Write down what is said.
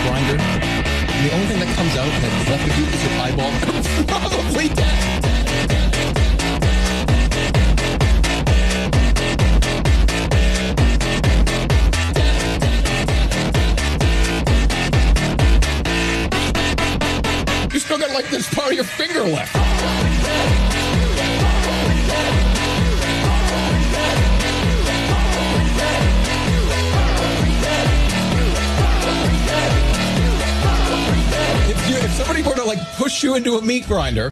grinder, and the only thing that comes out that's left of you is your eyeball, probably dead. You still got like this part of your finger left. If somebody were to like push you into a meat grinder